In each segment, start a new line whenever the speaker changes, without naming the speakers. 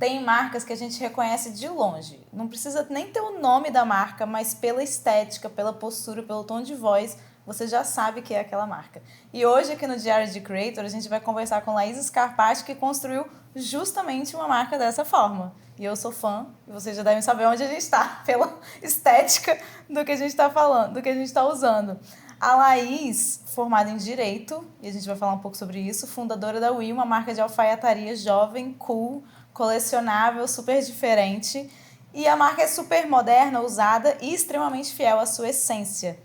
tem marcas que a gente reconhece de longe. Não precisa nem ter o nome da marca, mas pela estética, pela postura, pelo tom de voz, você já sabe que é aquela marca. E hoje, aqui no Diário de Creator, a gente vai conversar com Laís Scarpati, que construiu justamente uma marca dessa forma. E eu sou fã, e vocês já devem saber onde a gente está, pela estética do que a gente está falando, do que a gente está usando. A Laís, formada em Direito, e a gente vai falar um pouco sobre isso, fundadora da Oui, uma marca de alfaiataria jovem, cool, colecionável, super diferente. E a marca é super moderna, ousada e extremamente fiel à sua essência.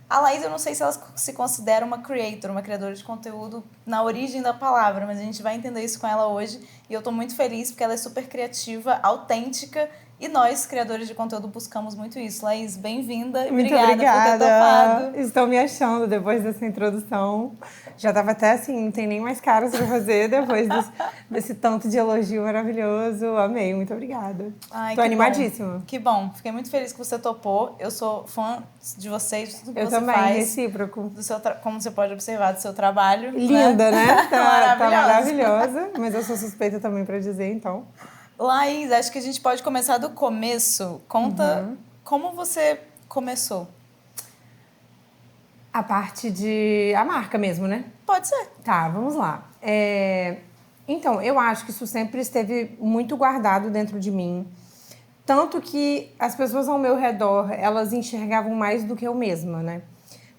A Laís, eu não sei se ela se considera uma creator, uma criadora de conteúdo na origem da palavra, mas a gente vai entender isso com ela hoje. E eu estou muito feliz porque ela é super criativa, autêntica, e nós, criadores de conteúdo, buscamos muito isso. Laís, bem-vinda e
Muito
obrigada por ter topado.
Estou me achando depois dessa introdução. Já estava até assim, não tem nem mais caras para fazer depois desse tanto de elogio maravilhoso. Amei, muito obrigada. Estou animadíssima.
Bom. Que bom, fiquei muito feliz que você topou. Eu sou fã de vocês, de tudo que você
também,
faz.
Recíproco.
Do seu como você pode observar, do seu trabalho.
Linda, né? Tá
maravilhosa.
Maravilhosa, mas eu sou suspeita também para dizer, então.
Laís, acho que a gente pode começar do começo. Conta como você começou.
A parte de... a marca mesmo, né?
Pode ser.
Tá, vamos lá. Então, eu acho que isso sempre esteve muito guardado dentro de mim. Tanto que as pessoas ao meu redor, elas enxergavam mais do que eu mesma, né?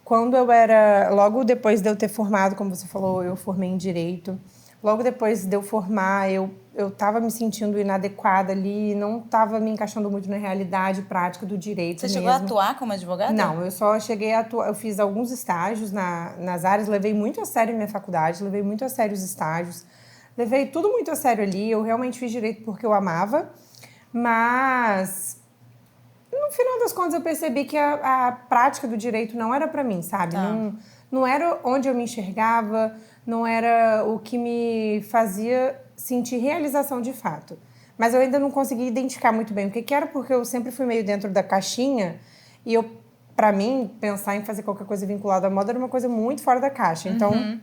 Quando eu era... logo depois de eu ter formado, como você falou, eu formei em Direito. Logo depois de eu formar, eu estava me sentindo inadequada ali, não estava me encaixando muito na realidade prática do direito.
Você chegou a atuar como advogada?
Não, eu só cheguei a atuar, eu fiz alguns estágios nas áreas, levei muito a sério minha faculdade, levei muito a sério os estágios, levei tudo muito a sério ali, eu realmente fiz direito porque eu amava, mas no final das contas eu percebi que a prática do direito não era para mim, sabe? Não era onde eu me enxergava, não era o que me fazia sentir realização de fato. Mas eu ainda não consegui identificar muito bem o que era, porque eu sempre fui meio dentro da caixinha e para mim, pensar em fazer qualquer coisa vinculada à moda era uma coisa muito fora da caixa. Então,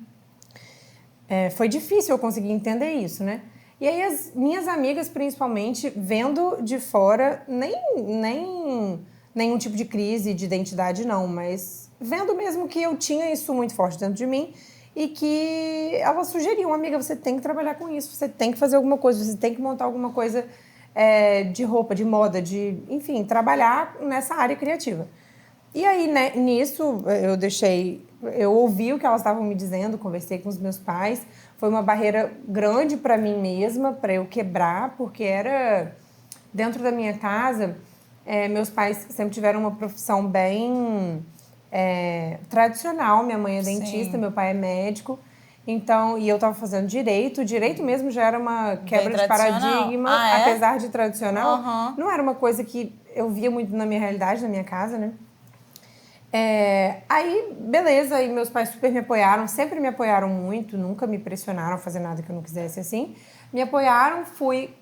foi difícil eu conseguir entender isso, né? E aí as minhas amigas, principalmente, vendo de fora, nenhum tipo de crise de identidade, não, mas vendo mesmo que eu tinha isso muito forte dentro de mim, e que ela sugeriu, amiga, você tem que trabalhar com isso, você tem que fazer alguma coisa, você tem que montar alguma coisa de roupa, de moda, enfim, trabalhar nessa área criativa. E aí, né, nisso, eu ouvi o que elas estavam me dizendo, conversei com os meus pais, foi uma barreira grande para mim mesma, para eu quebrar, porque era dentro da minha casa, meus pais sempre tiveram uma profissão bem... tradicional, minha mãe é dentista, meu pai é médico, então, e eu estava fazendo direito mesmo já era uma quebra de paradigma, apesar de tradicional, não era uma coisa que eu via muito na minha realidade, na minha casa, né? Aí, beleza, aí meus pais super me apoiaram, sempre me apoiaram muito, nunca me pressionaram a fazer nada que eu não quisesse assim. Me apoiaram, fui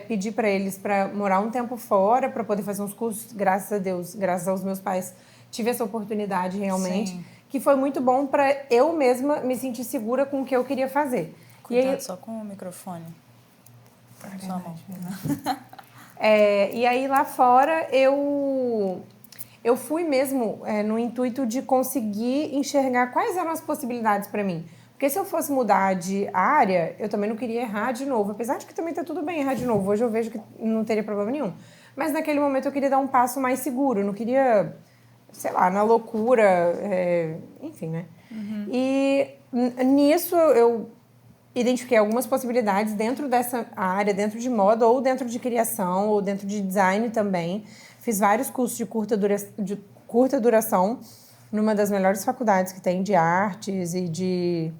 pedir para eles para morar um tempo fora, para poder fazer uns cursos, graças a Deus, graças aos meus pais, tive essa oportunidade realmente,
Sim.
Que foi muito bom para eu mesma me sentir segura com o que eu queria fazer.
Cuidado só com o microfone. Sua mão.
E aí lá fora eu fui mesmo no intuito de conseguir enxergar quais eram as possibilidades para mim. Porque se eu fosse mudar de área, eu também não queria errar de novo. Apesar de que também tá tudo bem errar de novo. Hoje eu vejo que não teria problema nenhum. Mas naquele momento eu queria dar um passo mais seguro. Eu não queria, sei lá, na loucura. Enfim, né? E nisso eu identifiquei algumas possibilidades dentro dessa área, dentro de moda, ou dentro de criação, ou dentro de design também. Fiz vários cursos de curta duração numa das melhores faculdades que tem de artes e de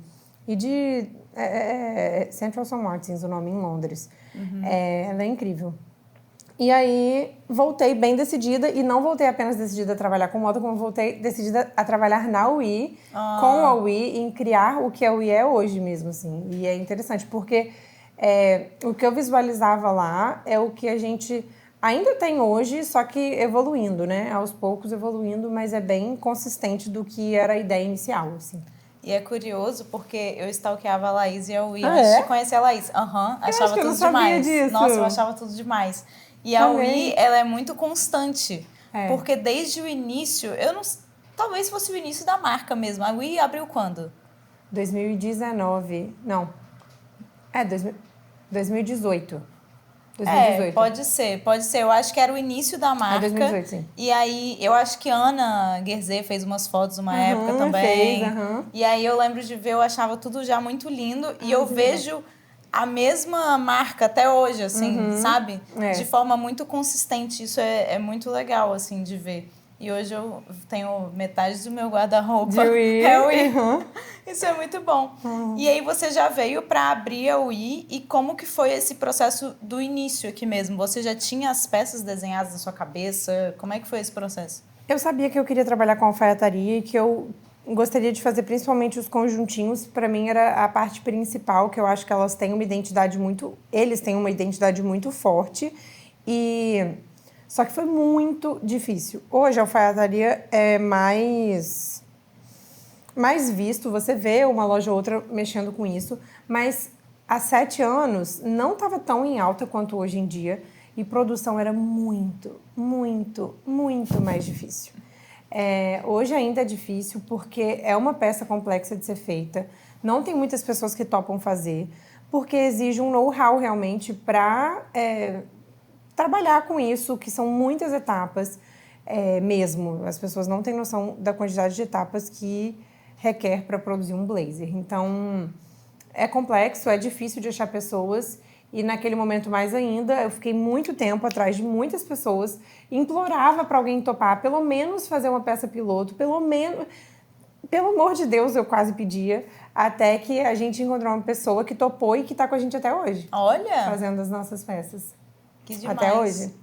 Central St. Martins, o nome, em Londres. Ela é incrível. E aí voltei bem decidida, e não voltei apenas decidida a trabalhar com moda, como voltei decidida a trabalhar na UI, com a UI, em criar o que a UI é hoje mesmo, assim. E é interessante, porque o que eu visualizava lá é o que a gente ainda tem hoje, só que evoluindo, né? Aos poucos evoluindo, mas é bem consistente do que era a ideia inicial, assim.
E é curioso porque eu stalkeava a Laís e a Wii
Ah,
antes
é?
de conhecer a Laís. Aham,
Eu
achava
acho que eu
tudo
não sabia
demais.
disso.
Nossa, eu achava tudo demais. E a
Também.
Wii, ela é muito constante.
É.
Porque desde o início, eu não... Talvez fosse o início da marca mesmo. A Wii abriu quando?
2019. Não. 2018.
É,
2018.
pode ser, pode ser. Eu acho que era o início da marca.
2018, sim.
E aí, eu acho que Ana Guerzê fez umas fotos uma época também.
Fez, aham.
E aí eu lembro de ver, eu achava tudo já muito lindo. E eu vejo a mesma marca até hoje, assim, sabe?
É.
De forma muito consistente. Isso é muito legal, assim, de ver. E hoje eu tenho metade do meu guarda-roupa.
De Wii.
É o Wii.
Uhum.
Isso é muito bom. E aí você já veio para abrir a Wii e como que foi esse processo do início aqui mesmo? Você já tinha as peças desenhadas na sua cabeça? Como é que foi esse processo?
Eu sabia que eu queria trabalhar com alfaiataria e que eu gostaria de fazer principalmente os conjuntinhos. Para mim era a parte principal, que eu acho que elas têm uma identidade muito... Eles têm uma identidade muito forte e... Só que foi muito difícil. Hoje a alfaiataria é mais visto, você vê uma loja ou outra mexendo com isso, mas há 7 anos não estava tão em alta quanto hoje em dia e produção era muito, muito, muito mais difícil. Hoje ainda é difícil porque é uma peça complexa de ser feita, não tem muitas pessoas que topam fazer, porque exige um know-how realmente para trabalhar com isso, que são muitas etapas mesmo. As pessoas não têm noção da quantidade de etapas que requer para produzir um blazer. Então, é complexo, é difícil de achar pessoas e naquele momento mais ainda, eu fiquei muito tempo atrás de muitas pessoas, implorava para alguém topar, pelo menos fazer uma peça piloto, pelo menos... Pelo amor de Deus, eu quase pedia, até que a gente encontrou uma pessoa que topou e que está com a gente até hoje.
Olha!
Fazendo as nossas peças.
Que demais.
Até hoje.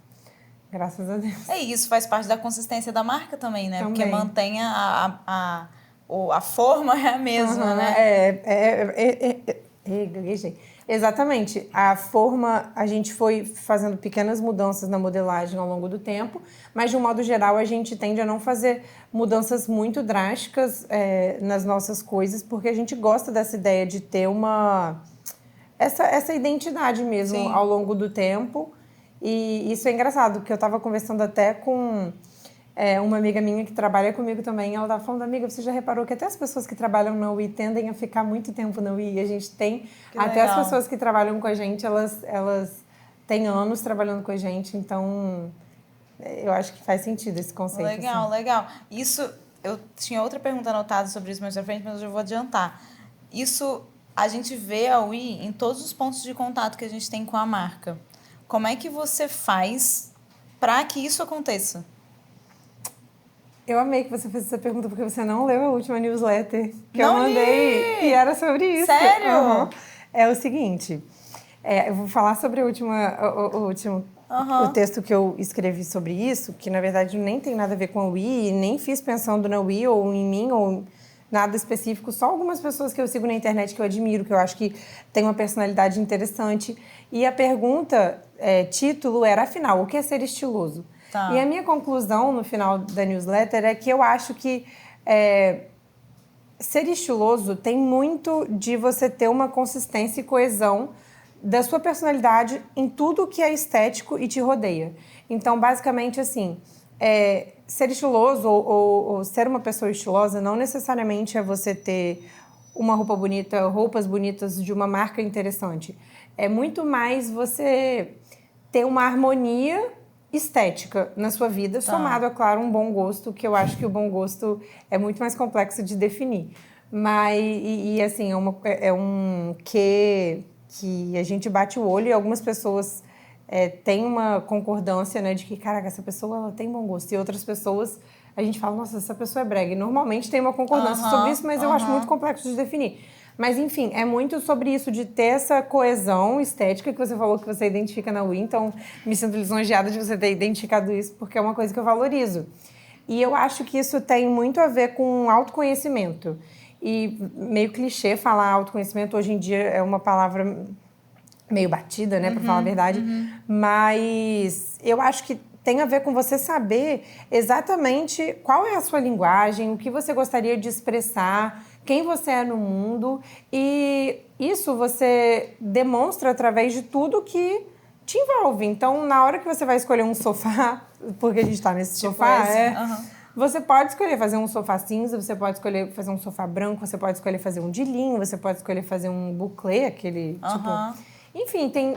Graças a Deus.
Isso faz parte da consistência da marca também, né?
Também.
Porque mantém a forma é a mesma, né?
Gaguejei. Exatamente. A forma, a gente foi fazendo pequenas mudanças na modelagem ao longo do tempo, mas de um modo geral a gente tende a não fazer mudanças muito drásticas nas nossas coisas, porque a gente gosta dessa ideia de ter essa identidade mesmo. Sim. Ao longo do tempo. E isso é engraçado, porque eu estava conversando até com uma amiga minha que trabalha comigo também. Ela estava falando, amiga, você já reparou que até as pessoas que trabalham na Wii tendem a ficar muito tempo na Wii? E a gente tem... Até as pessoas que trabalham com a gente, elas têm anos trabalhando com a gente. Então, eu acho que faz sentido esse conceito.
Legal,
assim.
Legal. Isso, eu tinha outra pergunta anotada sobre isso mais pra frente, mas eu vou adiantar. Isso, a gente vê a Wii em todos os pontos de contato que a gente tem com a marca. Como é que você faz para que isso aconteça?
Eu amei que você fez essa pergunta, porque você não leu a última newsletter que
não
eu mandei.
Li.
E era sobre isso.
Sério?
Uhum. É o seguinte, eu vou falar sobre o último o texto que eu escrevi sobre isso, que na verdade nem tem nada a ver com a Wii, nem fiz pensando na Wii ou em mim, ou nada específico, só algumas pessoas que eu sigo na internet que eu admiro, que eu acho que tem uma personalidade interessante. E a pergunta, título era, afinal, o que é ser estiloso? Tá. E a minha conclusão no final da newsletter é que eu acho que ser estiloso tem muito de você ter uma consistência e coesão da sua personalidade em tudo que é estético e te rodeia. Então, basicamente, assim, ser estiloso ou ser uma pessoa estilosa não necessariamente é você ter uma roupa bonita, roupas bonitas de uma marca interessante. É muito mais você ter uma harmonia estética na sua vida, somado, é claro, um bom gosto, que eu acho que o bom gosto é muito mais complexo de definir. Mas, assim, é um que a gente bate o olho e algumas pessoas têm uma concordância, né, de que, caraca, essa pessoa ela tem bom gosto. E outras pessoas, a gente fala, nossa, essa pessoa é brega. E normalmente tem uma concordância sobre isso, mas eu acho muito complexo de definir. Mas, enfim, é muito sobre isso, de ter essa coesão estética que você falou que você identifica na Wii. Então, me sinto lisonjeada de você ter identificado isso, porque é uma coisa que eu valorizo. E eu acho que isso tem muito a ver com autoconhecimento. E meio clichê falar autoconhecimento, hoje em dia é uma palavra meio batida, né, para falar a verdade. Mas eu acho que tem a ver com você saber exatamente qual é a sua linguagem, o que você gostaria de expressar, quem você é no mundo. E isso você demonstra através de tudo que te envolve. Então, na hora que você vai escolher um sofá, porque a gente está nesse sofá, você pode escolher fazer um sofá cinza, você pode escolher fazer um sofá branco, você pode escolher fazer um de linho, você pode escolher fazer um bouclé, aquele tipo... Enfim, tem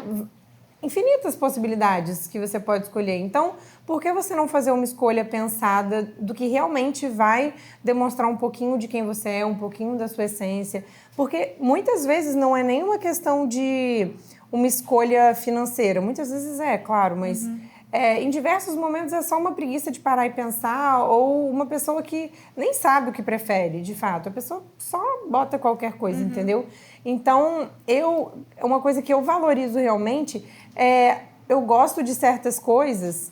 infinitas possibilidades que você pode escolher. Então, por que você não fazer uma escolha pensada do que realmente vai demonstrar um pouquinho de quem você é, um pouquinho da sua essência? Porque muitas vezes não é nem uma questão de uma escolha financeira. Muitas vezes é, claro, mas em diversos momentos é só uma preguiça de parar e pensar, ou uma pessoa que nem sabe o que prefere, de fato. A pessoa só bota qualquer coisa, entendeu? Então, uma coisa que eu valorizo realmente eu gosto de certas coisas.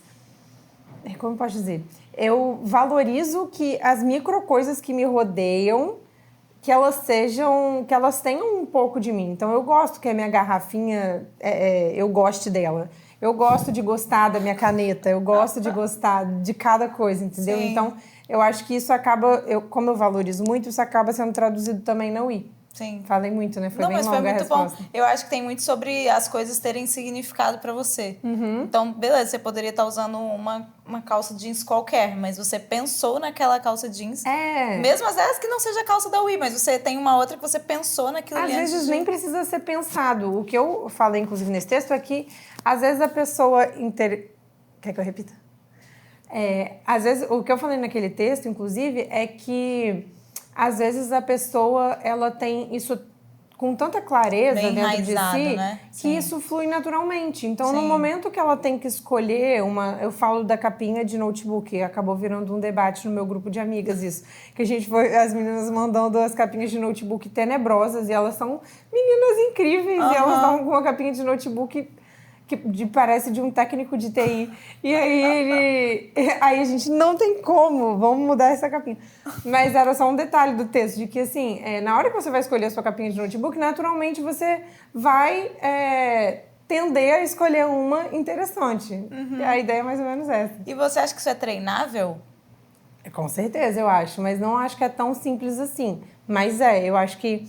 Como eu posso dizer? Eu valorizo que as micro coisas que me rodeiam, que elas tenham um pouco de mim. Então, eu gosto que a minha garrafinha, eu goste dela. Eu gosto de gostar da minha caneta, eu gosto de gostar de cada coisa, entendeu?
Sim.
Então, eu acho que isso acaba, como eu valorizo muito, isso acaba sendo traduzido também na UI.
Sim.
Falei muito, né? Foi bem
mas
longa
foi
a
muito
resposta.
bom. Eu acho que tem muito sobre as coisas terem significado pra você. Então, beleza, você poderia estar usando uma calça jeans qualquer, mas você pensou naquela calça jeans. Mesmo às vezes que não seja a calça da UI, mas você tem uma outra que você pensou naquilo ali.
Às vezes nem precisa ser pensado. O que eu falei, inclusive, nesse texto é que, às vezes, a pessoa... Quer que eu repita? Às vezes, o que eu falei naquele texto, inclusive, é que... Às vezes a pessoa, ela tem isso com tanta clareza
bem
dentro de si,
né?
que isso flui naturalmente. Então, no momento que ela tem que escolher eu falo da capinha de notebook, acabou virando um debate no meu grupo de amigas isso, que as meninas mandando as capinhas de notebook tenebrosas, e elas são meninas incríveis, e elas dão com uma capinha de notebook que parece de um técnico de TI. E aí a gente não tem como, vamos mudar essa capinha. Mas era só um detalhe do texto, de que assim, na hora que você vai escolher a sua capinha de notebook, naturalmente você vai tender a escolher uma interessante. A ideia é mais ou menos essa.
E você acha que isso é treinável?
Com certeza, eu acho, mas não acho que é tão simples assim. Mas eu acho que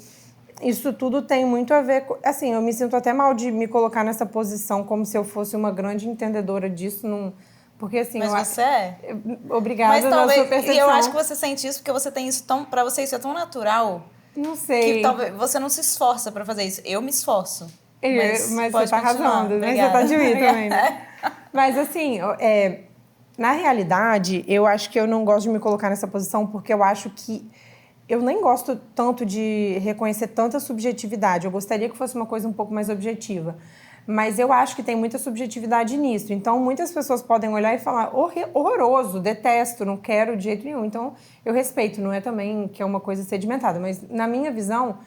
isso tudo tem muito a ver com... Assim, eu me sinto até mal de me colocar nessa posição como se eu fosse uma grande entendedora disso. Porque, assim...
Mas você é.
Obrigada pela sua percepção.
E eu acho que você sente isso porque você tem isso tão... Pra você isso é tão natural.
Não sei.
Que talvez você não se esforça pra fazer isso. Eu me esforço.
Mas você tá arrasando. Mas você tá de mim também, né? Mas, assim... Na realidade, eu acho que eu não gosto de me colocar nessa posição porque eu acho que... Eu nem gosto tanto de reconhecer tanta subjetividade. Eu gostaria que fosse uma coisa um pouco mais objetiva. Mas eu acho que tem muita subjetividade nisso. Então, muitas pessoas podem olhar e falar horroroso, detesto, não quero de jeito nenhum. Então, eu respeito. Não é também que é uma coisa sedimentada. Mas, na minha visão,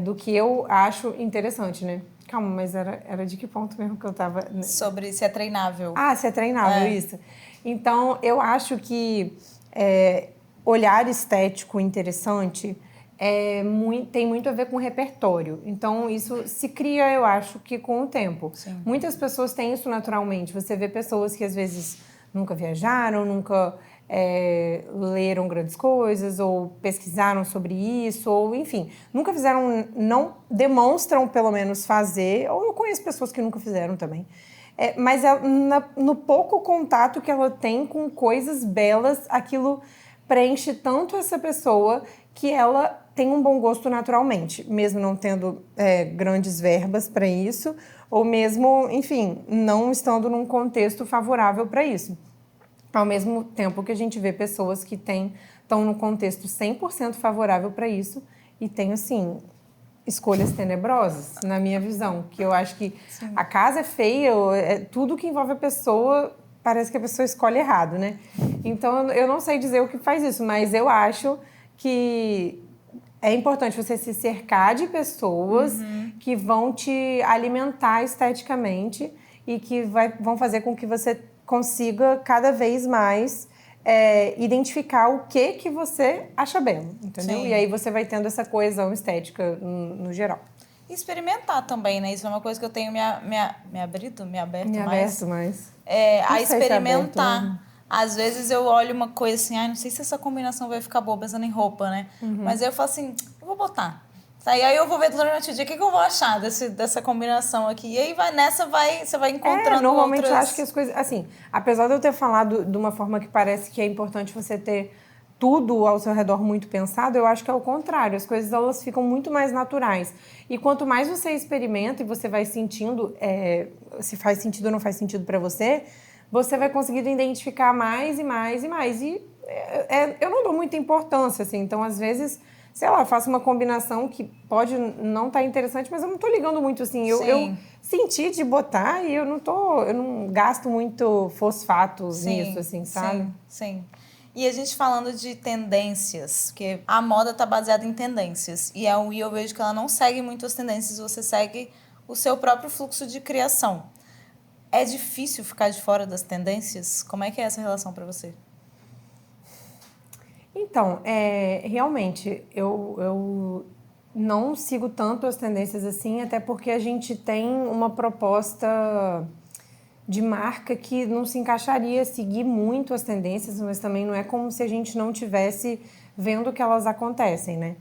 do que eu acho interessante, né? Calma, mas era de que ponto mesmo que eu tava...
Sobre se é treinável.
Se é treinável, isso. Então, eu acho que... olhar estético interessante tem muito a ver com repertório. Então, isso se cria, eu acho, que com o tempo.
Sim.
Muitas pessoas têm isso naturalmente. Você vê pessoas que, às vezes, nunca viajaram, nunca leram grandes coisas, ou pesquisaram sobre isso, ou, enfim, nunca fizeram, não demonstram, pelo menos, fazer, ou eu conheço pessoas que nunca fizeram também. Mas no pouco contato que ela tem com coisas belas, aquilo... preenche tanto essa pessoa que ela tem um bom gosto naturalmente, mesmo não tendo grandes verbas para isso, ou mesmo, enfim, não estando num contexto favorável para isso. Ao mesmo tempo que a gente vê pessoas que estão num contexto 100% favorável para isso e tem, assim, escolhas tenebrosas, na minha visão, que eu acho que a casa é feia, tudo que envolve a pessoa... Parece que a pessoa escolhe errado, né? Então, eu não sei dizer o que faz isso, mas eu acho que é importante você se cercar de pessoas que vão te alimentar esteticamente e que vão fazer com que você consiga cada vez mais identificar o que você acha belo, entendeu?
Sim.
E aí você vai tendo essa coesão estética no geral.
E experimentar também, né? Isso é uma coisa que eu tenho me aberto mais.
Mais.
A experimentar. Às vezes eu olho uma coisa assim, não sei se essa combinação vai ficar boa pensando em roupa, né? Mas aí eu falo assim, eu vou botar. Aí eu vou ver durante o dia o que eu vou achar dessa combinação aqui. E aí você vai encontrando
normalmente
outras...
eu acho que as coisas... Assim, apesar de eu ter falado de uma forma que parece que é importante você ter tudo ao seu redor muito pensado, eu acho que é o contrário. As coisas, elas ficam muito mais naturais. E quanto mais você experimenta e você vai sentindo se faz sentido ou não faz sentido para você, você vai conseguindo identificar mais e mais e mais. E eu não dou muita importância, assim. Então, às vezes... sei lá, eu faço uma combinação que pode não estar interessante, mas eu não tô ligando muito, assim. Eu senti de botar e eu não gasto muito fosfatos nisso, assim, sabe?
Sim. E a gente falando de tendências, porque a moda tá baseada em tendências. E eu vejo que ela não segue muito as tendências, você segue o seu próprio fluxo de criação. É difícil ficar de fora das tendências? Como é que é essa relação para você?
Então, realmente, eu não sigo tanto as tendências assim, até porque a gente tem uma proposta de marca que não se encaixaria seguir muito as tendências, mas também não é como se a gente não tivesse vendo que elas acontecem, né?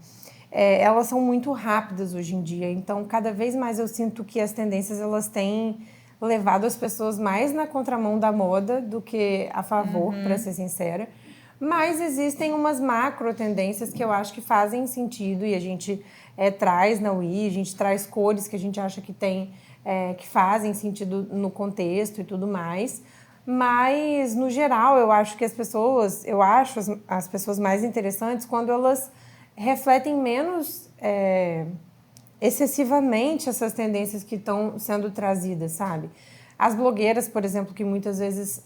Elas são muito rápidas hoje em dia, então cada vez mais eu sinto que as tendências elas têm levado as pessoas mais na contramão da moda do que a favor, para ser sincera. Mas existem umas macro tendências que eu acho que fazem sentido e a gente traz na UI, a gente traz cores que a gente acha que que fazem sentido no contexto e tudo mais. Mas, no geral, eu acho que as pessoas mais interessantes quando elas refletem menos excessivamente essas tendências que estão sendo trazidas, sabe? As blogueiras, por exemplo, que muitas vezes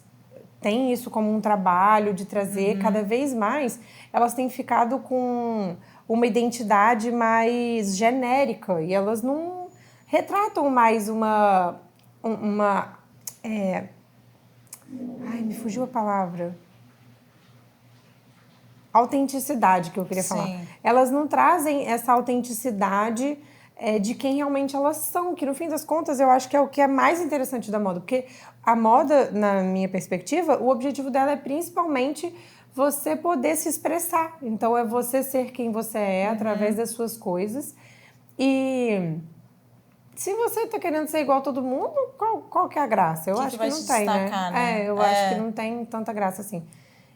têm isso como um trabalho de trazer cada vez mais, elas têm ficado com uma identidade mais genérica e elas não retratam mais ai, me fugiu a palavra. Autenticidade, que eu queria falar. Elas não trazem essa autenticidade de quem realmente elas são, que no fim das contas eu acho que é o que é mais interessante da moda, porque a moda, na minha perspectiva, o objetivo dela é principalmente você poder se expressar. Então é você ser quem você é através das suas coisas. E se você tá querendo ser igual a todo mundo, qual que é a graça? Eu acho que não tem, né? Eu acho que não tem tanta graça assim.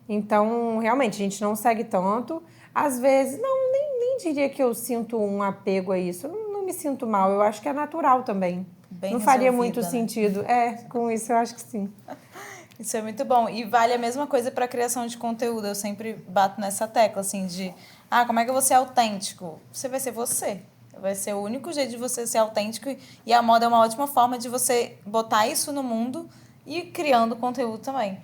Então, realmente, a gente não segue tanto. Às vezes, nem diria que eu sinto um apego a isso. Não me sinto mal. Eu acho que é natural também.
Bem
não faria
resolvida,
muito sentido. Com isso eu acho que sim.
Isso é muito bom. E vale a mesma coisa para a criação de conteúdo. Eu sempre bato nessa tecla, assim, de... como é que eu vou ser autêntico? Você vai ser você. Vai ser o único jeito de você ser autêntico. E a moda é uma ótima forma de você botar isso no mundo e ir criando conteúdo também.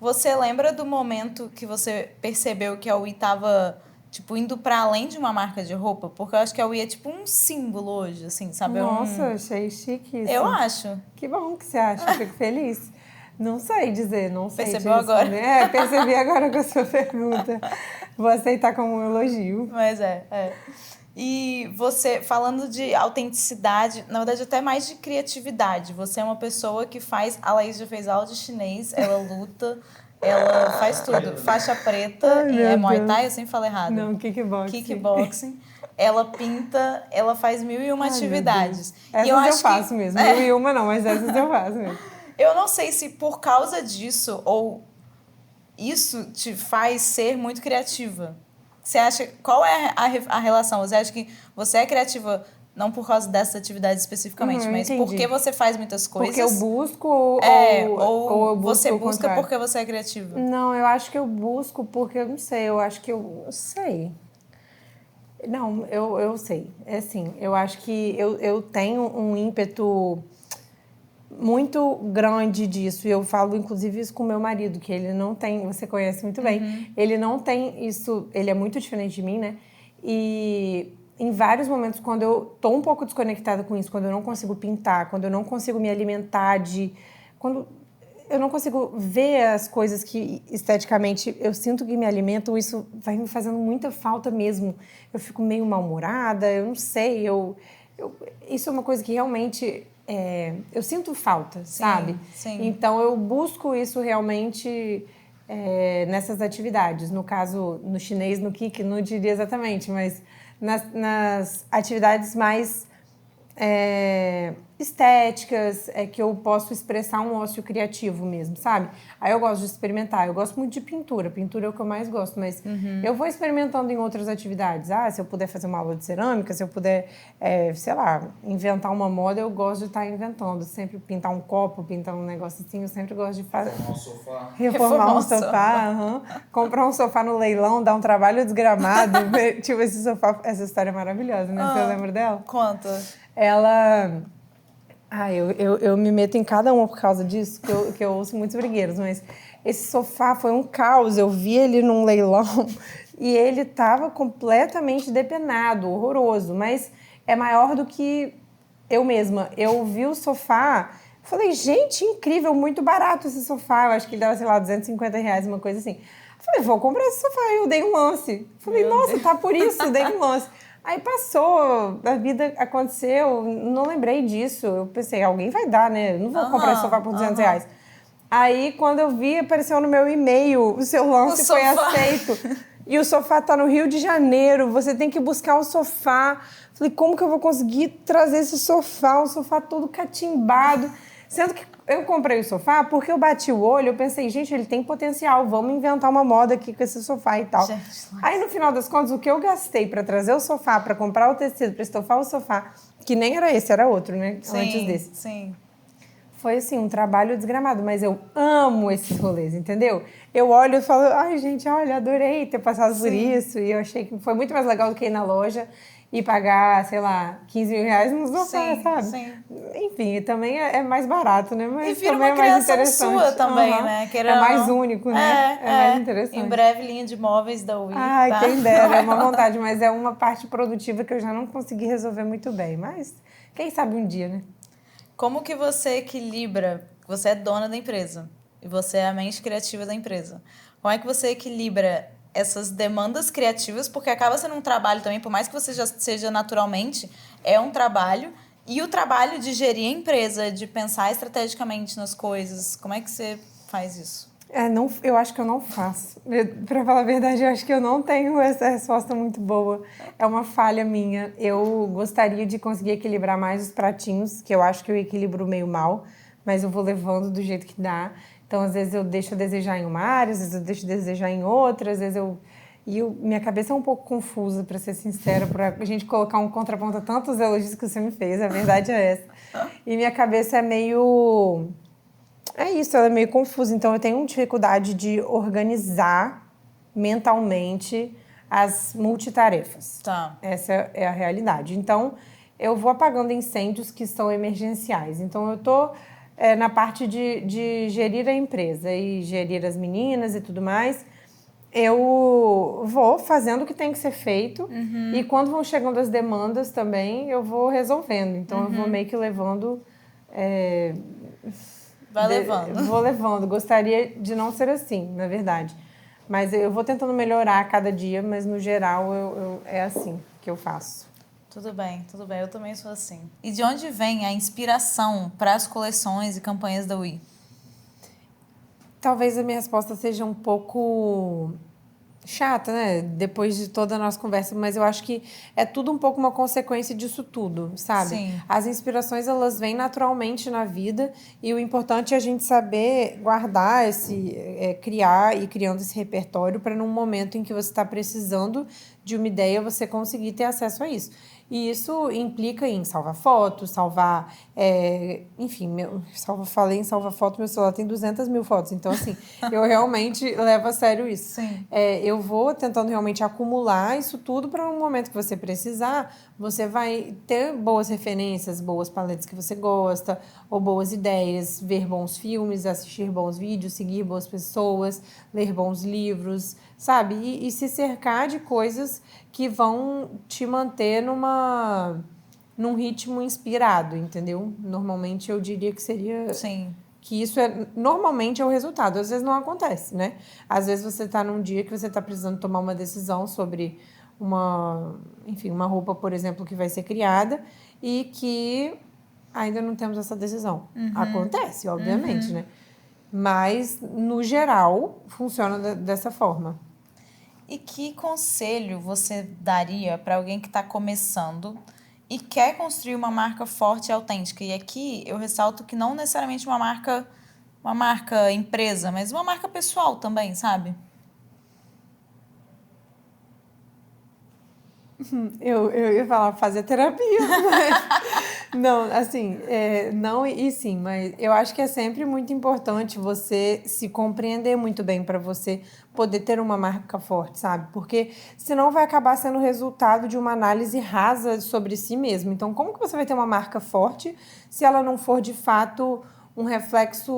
Você lembra do momento que você percebeu que a UI estava, tipo, indo para além de uma marca de roupa? Porque eu acho que a UI é tipo um símbolo hoje, assim, sabe?
Nossa, achei chique isso.
Eu acho.
Que bom que você acha, fico feliz. Não sei dizer, não sei
Percebeu agora?
Percebi agora com a sua pergunta. Vou aceitar como um elogio.
Mas E você, falando de autenticidade, na verdade até mais de criatividade, você é uma pessoa que faz... A Laís já fez aula de chinês, ela luta, ela faz tudo. Faixa preta, Muay Thai, eu sempre falo errado.
Não, kickboxing.
Kickboxing. Ela pinta, ela faz 1001 atividades.
Essas eu faço mesmo, 1001 não, mas essas eu faço mesmo.
Eu não sei se por causa disso ou isso te faz ser muito criativa. Você acha... Qual é a relação? Você acha que você é criativa não por causa dessa atividade especificamente, mas
entendi.
porque você faz muitas coisas?
Porque eu busco ou eu busco
você busca porque você é criativa?
Não, eu acho que eu busco porque eu não sei. Eu acho que eu sei. Não, eu sei. É assim, eu acho que eu tenho um ímpeto muito grande disso. E eu falo, inclusive, isso com meu marido, que ele não tem... Você conhece muito bem. Ele não tem isso... Ele é muito diferente de mim, né? E em vários momentos, quando eu tô um pouco desconectada com isso, quando eu não consigo pintar, quando eu não consigo me alimentar quando eu não consigo ver as coisas que, esteticamente, eu sinto que me alimentam, isso vai me fazendo muita falta mesmo. Eu fico meio mal-humorada, eu não sei, isso é uma coisa que realmente... eu sinto falta, sabe?
Sim.
Então, eu busco isso realmente nessas atividades. No caso, no chinês, no Kik, não diria exatamente, mas nas atividades mais estéticas, que eu posso expressar um ócio criativo mesmo, sabe? Aí eu gosto de experimentar. Eu gosto muito de pintura. Pintura é o que eu mais gosto, mas eu vou experimentando em outras atividades. Se eu puder fazer uma aula de cerâmica, se eu puder, sei lá, inventar uma moda, eu gosto de estar inventando. Sempre pintar um copo, pintar um negócio assim, eu sempre gosto de fazer.
Reformar um sofá.
Reformar um sofá. Comprar um sofá no leilão, dar um trabalho desgramado. Tipo, esse sofá, essa história é maravilhosa, né? Você lembra dela?
Conta.
Ela... eu me meto em cada uma por causa disso, que eu ouço muitos brigueiros, mas esse sofá foi um caos. Eu vi ele num leilão e ele estava completamente depenado, horroroso, mas é maior do que eu mesma. Eu vi o sofá, falei, gente, incrível, muito barato esse sofá. Eu acho que ele dava, sei lá, R$250, uma coisa assim. Falei, vou comprar esse sofá. Eu dei um lance. Falei, nossa, tá por isso, dei um lance. Aí passou, a vida aconteceu, não lembrei disso. Eu pensei, alguém vai dar, né? Eu não vou comprar esse sofá por R$200. Aí, quando eu vi, apareceu no meu e-mail, o seu lance foi aceito. E o sofá tá no Rio de Janeiro, você tem que buscar o sofá. Falei, como que eu vou conseguir trazer esse sofá? Um sofá todo catimbado. Sendo que eu comprei o sofá porque eu bati o olho, eu pensei, gente, ele tem potencial, vamos inventar uma moda aqui com esse sofá e tal. Aí, no final das contas, o que eu gastei para trazer o sofá, para comprar o tecido, para estofar o sofá, que nem era esse, era outro, né?
Sim,
antes desse.
Sim.
Foi, assim, um trabalho desgramado, mas eu amo esses rolês, entendeu? Eu olho e falo, ai, gente, olha, adorei ter passado por isso, e eu achei que foi muito mais legal do que ir na loja e pagar, sei lá, R$15 mil no sofá, sabe?
Sim.
Enfim, também é mais barato, né? Mas
e vira
também
uma
é mais
criação
interessante.
sua também, né?
É mais único, né? É mais interessante.
Em breve, linha de móveis da Wii.
Ai,
tá?
quem dera, é uma vontade, mas é uma parte produtiva que eu já não consegui resolver muito bem. Mas quem sabe um dia, né?
Como que você equilibra? Você é dona da empresa e você é a mente criativa da empresa. Como é que você equilibra essas demandas criativas? Porque acaba sendo um trabalho também, por mais que você já seja naturalmente, é um trabalho. E o trabalho de gerir a empresa, de pensar estrategicamente nas coisas. Como é que você faz isso?
Eu acho que eu não faço. Para falar a verdade, eu acho que eu não tenho essa resposta muito boa. É uma falha minha. Eu gostaria de conseguir equilibrar mais os pratinhos, que eu acho que eu equilibro meio mal, mas eu vou levando do jeito que dá. Então, às vezes eu deixo a desejar em uma área, às vezes eu deixo a desejar em outra, às vezes minha cabeça é um pouco confusa, para ser sincera, para a gente colocar um contraponto a tantos elogios que você me fez, a verdade é essa. E minha cabeça é meio... ela é meio confusa. Então, eu tenho dificuldade de organizar mentalmente as multitarefas.
Tá.
Essa é a realidade. Então, eu vou apagando incêndios que são emergenciais. Então, eu estou na parte de gerir a empresa e gerir as meninas e tudo mais. Eu vou fazendo o que tem que ser feito. E quando vão chegando as demandas também, eu vou resolvendo. Então, eu vou meio que levando...
Vai levando.
Vou levando. Gostaria de não ser assim, na verdade. Mas eu vou tentando melhorar a cada dia, mas no geral é assim que eu faço.
Tudo bem. Eu também sou assim. E de onde vem a inspiração para as coleções e campanhas da Wii?
Talvez a minha resposta seja um pouco chata, né? Depois de toda a nossa conversa, mas eu acho que é tudo um pouco uma consequência disso tudo, sabe?
Sim.
As inspirações, elas vêm naturalmente na vida e o importante é a gente saber guardar criar e criando esse repertório para num momento em que você está precisando de uma ideia, você conseguir ter acesso a isso. E isso implica em salvar fotos, salvar... enfim, falei em salvar fotos, meu celular tem 200 mil fotos. Então, assim, eu realmente levo a sério isso.
Sim.
Eu vou tentando realmente acumular isso tudo para um momento que você precisar, você vai ter boas referências, boas paletas que você gosta, ou boas ideias, ver bons filmes, assistir bons vídeos, seguir boas pessoas, ler bons livros, sabe? E se cercar de coisas que vão te manter num ritmo inspirado, entendeu? Normalmente eu diria que seria...
Sim.
Que isso normalmente é o resultado. Às vezes não acontece, né? Às vezes você está num dia que você está precisando tomar uma decisão sobre uma roupa, por exemplo, que vai ser criada e que ainda não temos essa decisão. Acontece, obviamente, né? Mas, no geral, funciona dessa forma.
E que conselho você daria para alguém que está começando e quer construir uma marca forte e autêntica? E aqui eu ressalto que não necessariamente uma marca empresa, mas uma marca pessoal também, sabe?
Eu ia falar fazer terapia, mas... Não, assim, não e sim, mas eu acho que é sempre muito importante você se compreender muito bem para você poder ter uma marca forte, sabe? Porque senão vai acabar sendo resultado de uma análise rasa sobre si mesmo. Então, como que você vai ter uma marca forte se ela não for, de fato, um reflexo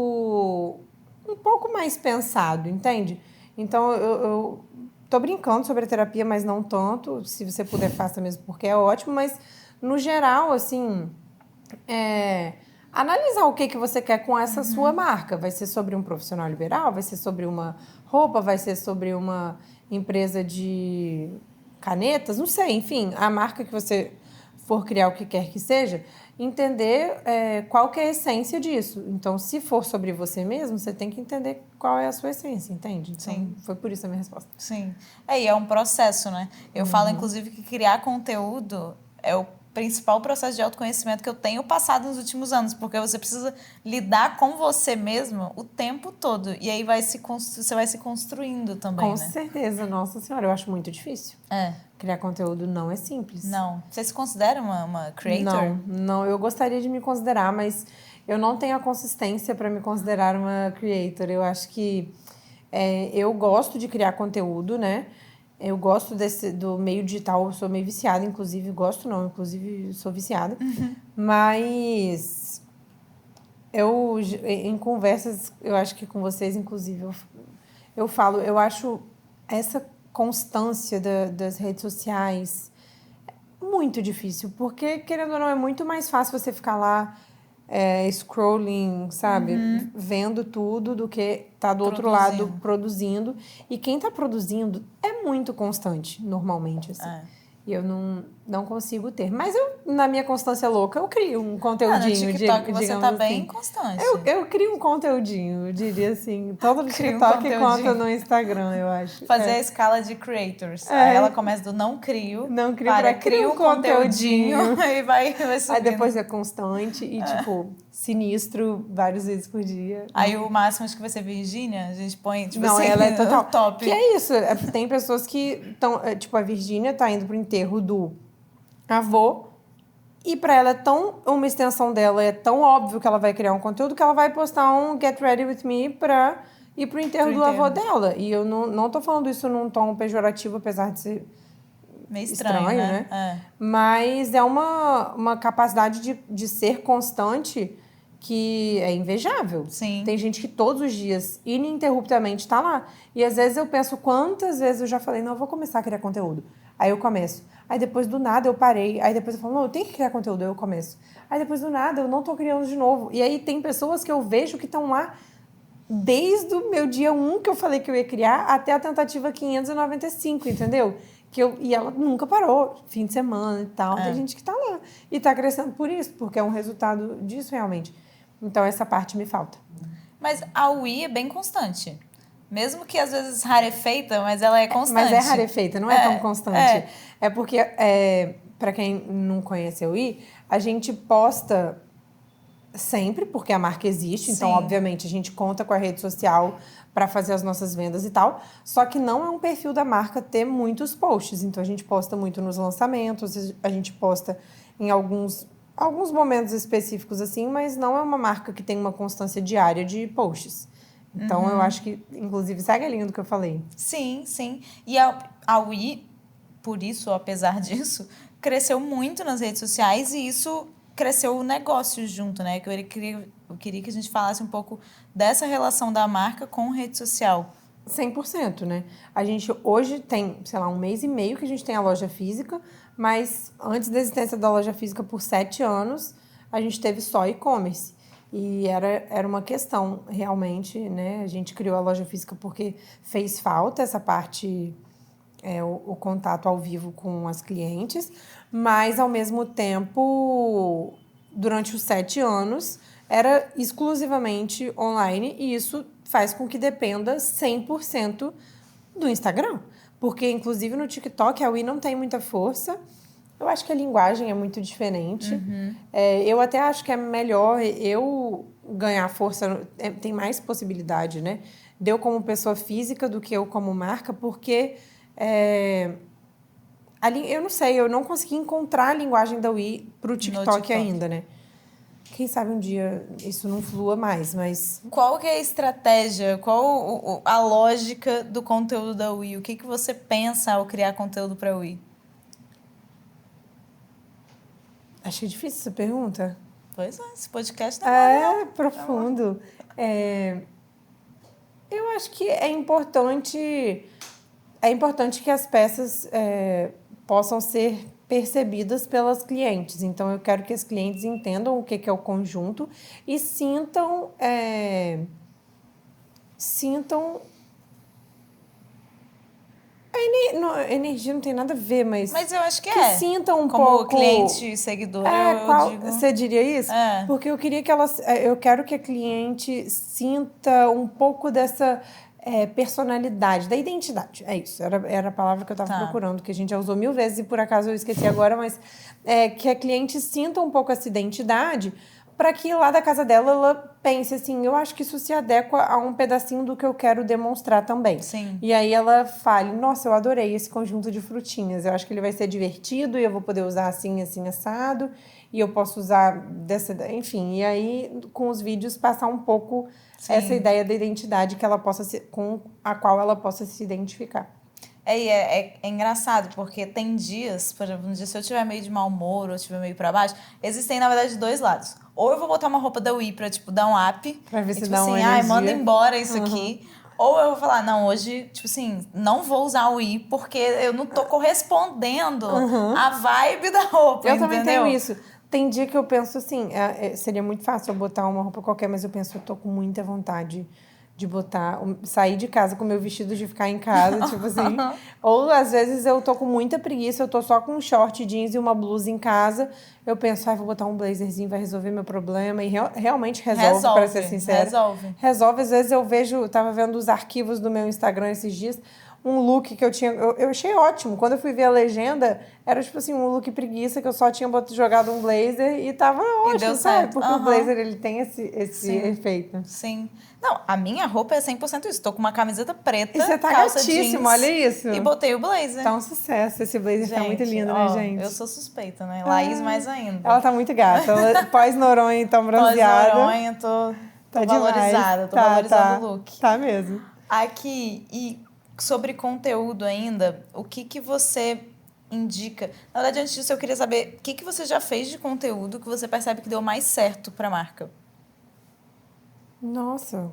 um pouco mais pensado, entende? Então, eu tô brincando sobre a terapia, mas não tanto. Se você puder, faça mesmo, porque é ótimo. Mas, no geral, assim, analisar o que você quer com essa sua marca. Vai ser sobre um profissional liberal? Vai ser sobre uma roupa? Vai ser sobre uma empresa de canetas? Não sei. Enfim, a marca que você for criar, o que quer que seja, entender qual que é a essência disso. Então, se for sobre você mesmo, você tem que entender qual é a sua essência, entende? Então,
Sim.
foi por isso a minha resposta.
Sim. E é um processo, né? Eu falo, inclusive, que criar conteúdo é o principal processo de autoconhecimento que eu tenho passado nos últimos anos, porque você precisa lidar com você mesmo o tempo todo. E aí você vai se construindo também,
Com
né?
certeza, nossa senhora, eu acho muito difícil. Criar conteúdo não é simples.
Não. Você se considera uma creator?
Não, eu gostaria de me considerar, mas eu não tenho a consistência para me considerar uma creator. Eu acho que eu gosto de criar conteúdo, né? Eu gosto do meio digital, eu sou meio viciada, inclusive, inclusive sou viciada. Mas em conversas, eu acho que com vocês, inclusive, eu falo, eu acho essa constância das redes sociais muito difícil, porque, querendo ou não, é muito mais fácil você ficar lá scrolling, sabe? Vendo tudo do que tá do outro lado produzindo. E quem tá produzindo é muito constante, normalmente, assim. E eu não consigo ter. Mas na minha constância louca, eu crio um conteúdinho.
No TikTok você tá bem
assim.
constante.
Eu crio um conteúdinho, eu diria assim. Tanto no
Cria um
TikTok quanto
conteúdinho.
no Instagram, eu acho.
Fazer a escala de creators. Aí ela começa do não crio para cria um conteúdinho e vai subindo.
Aí depois é constante e, sinistro várias vezes por dia.
Aí o máximo acho que vai ser Virgínia. A gente põe,
não, ela é total
top.
Que é isso. Tem pessoas que estão... a Virgínia tá indo pro enterro do avô e pra ela uma extensão dela é tão óbvio que ela vai criar um conteúdo que ela vai postar um Get Ready With Me pra ir pro enterro do avô dela. E eu não tô falando isso num tom pejorativo, apesar de ser
meio estranho,
né? Mas é uma capacidade de ser constante que é invejável.
Sim.
Tem gente que todos os dias, ininterruptamente, tá lá. E às vezes eu penso quantas vezes eu já falei, não, eu vou começar a criar conteúdo. Aí eu começo. Aí depois do nada eu parei. Aí depois eu falo, não, eu tenho que criar conteúdo. Aí eu começo. Aí depois do nada eu não tô criando de novo. E aí tem pessoas que eu vejo que estão lá desde o meu dia 1 que eu falei que eu ia criar até a tentativa 595, entendeu? E ela nunca parou, fim de semana e tal. Tem gente que tá lá e tá crescendo por isso, porque é um resultado disso realmente. Então, essa parte me falta.
Mas a UI é bem constante. Mesmo que às vezes rarefeita, mas ela é constante.
Mas é rarefeita, não é tão constante. É porque, para quem não conhece a UI, a gente posta sempre, porque a marca existe. Então, obviamente, a gente conta com a rede social para fazer as nossas vendas e tal. Só que não é um perfil da marca ter muitos posts. Então, a gente posta muito nos lançamentos, a gente posta em alguns momentos específicos, assim, mas não é uma marca que tem uma constância diária de posts. Então, eu acho que, inclusive, segue a linha do que eu falei.
Sim, sim. E a UI, por isso, apesar disso, cresceu muito nas redes sociais e isso cresceu o negócio junto, né? Eu queria que a gente falasse um pouco dessa relação da marca com rede social.
100%, né? A gente hoje tem, sei lá, 1 mês e meio que a gente tem a loja física, mas antes da existência da loja física por 7 anos, a gente teve só e-commerce. E era uma questão, realmente, né? A gente criou a loja física porque fez falta essa parte, o contato ao vivo com as clientes, mas, ao mesmo tempo, durante os 7 anos, era exclusivamente online e isso faz com que dependa 100% do Instagram. Porque, inclusive, no TikTok, a Wii não tem muita força. Eu acho que a linguagem é muito diferente. Eu até acho que é melhor eu ganhar força, tem mais possibilidade, né? De eu como pessoa física do que eu como marca, porque eu não sei, eu não consegui encontrar a linguagem da Wii pro TikTok ainda, né? Quem sabe um dia isso não flua mais, mas...
Qual que é a estratégia, qual a lógica do conteúdo da Wii? O que você pensa ao criar conteúdo para a Wii?
Achei difícil essa pergunta.
Pois é, esse podcast não é
profundo. Eu acho que é importante que as peças possam ser percebidas pelas clientes. Então, eu quero que as clientes entendam o que é o conjunto e sintam energia não tem nada a ver, mas
eu acho que
sintam um
como
pouco...
Como cliente e seguidor, eu digo...
Você diria isso? Porque eu queria que eu quero que a cliente sinta um pouco dessa personalidade, da identidade. É isso, era a palavra que eu estava procurando, que a gente já usou 1000 vezes e por acaso eu esqueci agora, mas que a cliente sinta um pouco essa identidade para que lá da casa dela ela pense assim, eu acho que isso se adequa a um pedacinho do que eu quero demonstrar também.
Sim.
E aí ela fale, nossa, eu adorei esse conjunto de frutinhas, eu acho que ele vai ser divertido e eu vou poder usar assim, assim, assado, e eu posso usar enfim, e aí com os vídeos passar um pouco essa ideia da identidade que ela com a qual ela possa se identificar.
É engraçado, porque tem dias, por exemplo, um dia se eu estiver meio de mau humor ou estiver meio pra baixo, existem, na verdade, dois lados. Ou eu vou botar uma roupa da Wii pra, dar um up.
Pra ver se
tipo
dá
assim,
uma energia.
manda embora isso aqui. Ou eu vou falar, não, hoje, não vou usar o Wii porque eu não tô correspondendo à vibe da roupa,
Eu
entendeu?
também tenho isso. Tem dia que eu penso assim, seria muito fácil eu botar uma roupa qualquer, mas eu penso, eu tô com muita vontade de sair de casa com meu vestido de ficar em casa, tipo assim. Ou, às vezes, eu tô com muita preguiça, eu tô só com um short jeans e uma blusa em casa. Eu penso, vou botar um blazerzinho, vai resolver meu problema. E realmente resolve, para ser sincera. Resolve. Às vezes eu tava vendo os arquivos do meu Instagram esses dias, um look que eu tinha... Eu achei ótimo. Quando eu fui ver a legenda, era tipo assim, um look preguiça, que eu só tinha jogado um blazer e tava ótimo,
deu
sabe?
certo.
Porque o blazer, ele tem esse efeito.
Sim. Não, a minha roupa é 100% isso. Tô com uma camiseta preta,
e você tá
calça
gatíssimo,
jeans,
olha isso.
E botei o blazer.
Tá um sucesso. Esse blazer tá muito lindo, né, gente?
Eu sou suspeita, né? Laís mais ainda.
Ela tá muito gata. Pós-Noronha, então, bronzeada.
Pós-Noronha, tô
Tá
valorizada. Tô valorizando o look.
Tá mesmo.
Aqui, e sobre conteúdo ainda, o que você indica? Na verdade, antes disso, eu queria saber o que você já fez de conteúdo que você percebe que deu mais certo pra marca?
Nossa.